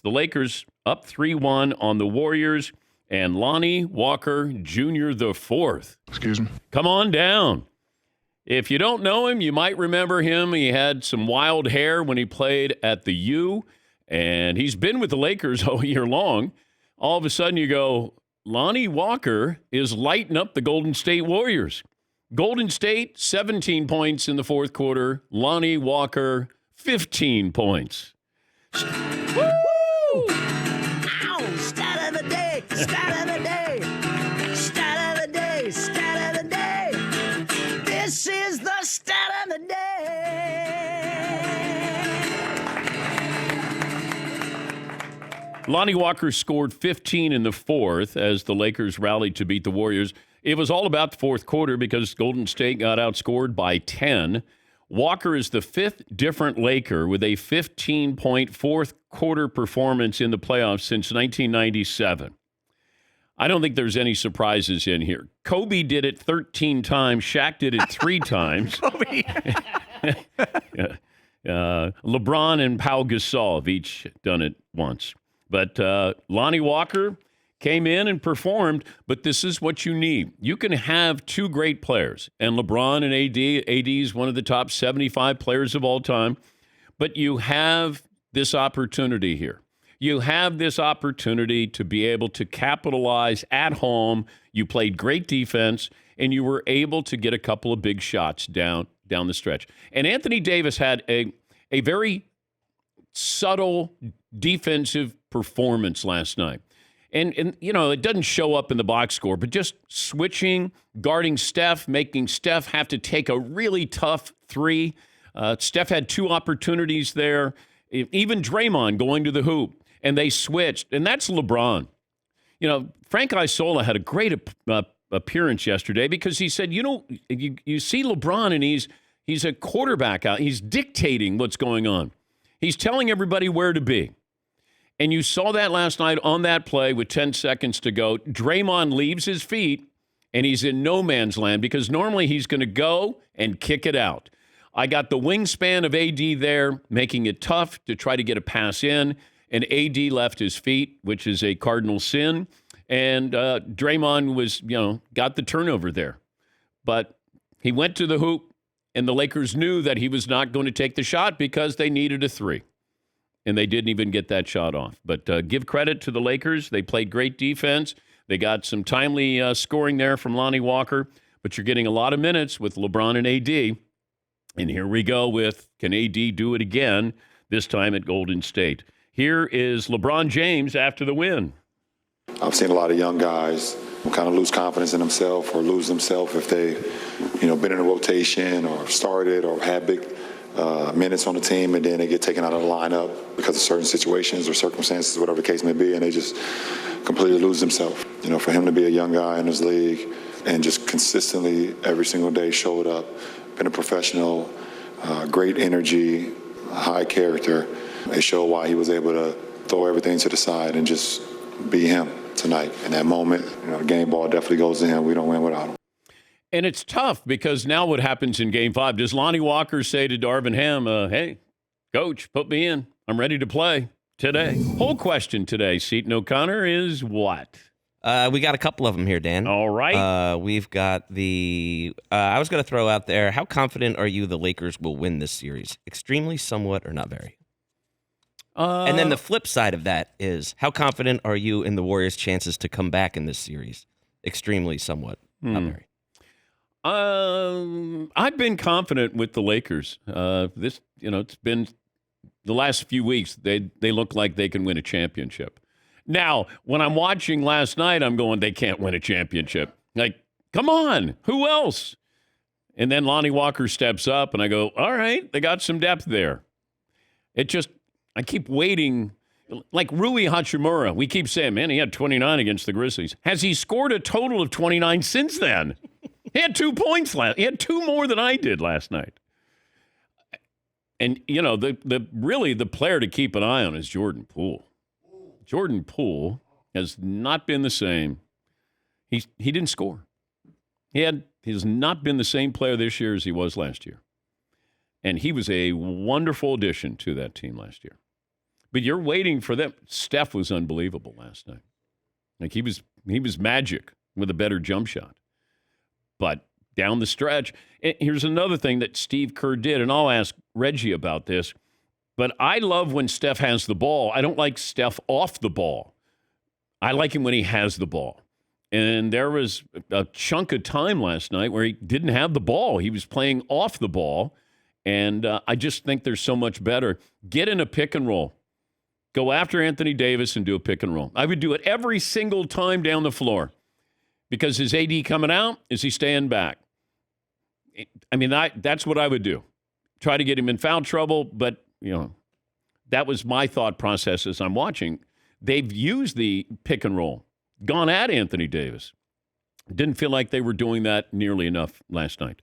The Lakers up 3-1 on the Warriors, and Lonnie Walker Jr. the fourth. Excuse me. Come on down. If you don't know him, you might remember him. He had some wild hair when he played at the U, and he's been with the Lakers all year long. All of a sudden you go, Lonnie Walker is lighting up the Golden State Warriors. Golden State, 17 points in the fourth quarter. Lonnie Walker, 15 points. Woo! Ow! Stat of the day! Stat of the day! Stat of the day! Stat of the day! This is the stat of the day! Lonnie Walker scored 15 in the fourth as the Lakers rallied to beat the Warriors. It was all about the fourth quarter because Golden State got outscored by 10. Walker is the fifth different Laker with a 15-point fourth quarter performance in the playoffs since 1997. I don't think there's any surprises in here. Kobe did it 13 times. Shaq did it 3 times. Kobe. LeBron and Pau Gasol have each done it once. But Lonnie Walker came in and performed, but this is what you need. You can have two great players, and LeBron and AD. AD is one of the top 75 players of all time, but you have this opportunity here. You have this opportunity to be able to capitalize at home. You played great defense, and you were able to get a couple of big shots down the stretch. And Anthony Davis had a very subtle defensive performance last night. And you know, it doesn't show up in the box score, but just switching, guarding Steph, making Steph have to take a really tough three. Steph had 2 opportunities there. Even Draymond going to the hoop, and they switched. And that's LeBron. You know, Frank Isola had a great appearance yesterday because he said, you know, you see LeBron, and he's a quarterback out. He's dictating what's going on. He's telling everybody where to be. And you saw that last night on that play with 10 seconds to go. Draymond leaves his feet, and he's in no man's land because normally he's going to go and kick it out. I got the wingspan of AD there, making it tough to try to get a pass in, and AD left his feet, which is a cardinal sin. And Draymond was, got the turnover there. But he went to the hoop, and the Lakers knew that he was not going to take the shot because they needed a 3. And they didn't even get that shot off. But give credit to the Lakers. They played great defense. They got some timely scoring there from Lonnie Walker. But you're getting a lot of minutes with LeBron and AD. And here we go with, can AD do it again, this time at Golden State? Here is LeBron James after the win. I've seen a lot of young guys kind of lose confidence in themselves or lose themselves if they, been in a rotation or started or had big minutes on the team, and then they get taken out of the lineup because of certain situations or circumstances, whatever the case may be, and they just completely lose themselves. For him to be a young guy in this league and just consistently every single day showed up, been a professional, great energy, high character, it showed why he was able to throw everything to the side and just be him tonight. In that moment, the game ball definitely goes to him. We don't win without him. And it's tough because now what happens in Game 5? Does Lonnie Walker say to Darvin Ham, hey, coach, put me in. I'm ready to play today. Whole question today, Seton O'Connor, is what? We got a couple of them here, Dan. All right. We've got I was going to throw out there, how confident are you the Lakers will win this series? Extremely, somewhat, or not very? And then the flip side of that is, how confident are you in the Warriors' chances to come back in this series? Extremely, somewhat, not very. I've been confident with the Lakers. It's been the last few weeks. They look like they can win a championship. Now, when I'm watching last night, I'm going, they can't win a championship. Like, come on, who else? And then Lonnie Walker steps up, and I go, all right, they got some depth there. I keep waiting. Like Rui Hachimura, we keep saying, man, he had 29 against the Grizzlies. Has he scored a total of 29 since then? He had 2 points he had 2 more than I did last night. And, the player to keep an eye on is Jordan Poole. Jordan Poole has not been the same. He didn't score. He has not been the same player this year as he was last year. And he was a wonderful addition to that team last year. But you're waiting for them. Steph was unbelievable last night. Like he was magic with a better jump shot. But down the stretch, here's another thing that Steve Kerr did, and I'll ask Reggie about this. But I love when Steph has the ball. I don't like Steph off the ball. I like him when he has the ball. And there was a chunk of time last night where he didn't have the ball. He was playing off the ball. And I just think there's so much better. Get in a pick and roll. Go after Anthony Davis and do a pick and roll. I would do it every single time down the floor. Because is AD coming out? Is he staying back? I mean, that's what I would do. Try to get him in foul trouble, but, that was my thought process as I'm watching. They've used the pick and roll, gone at Anthony Davis. Didn't feel like they were doing that nearly enough last night.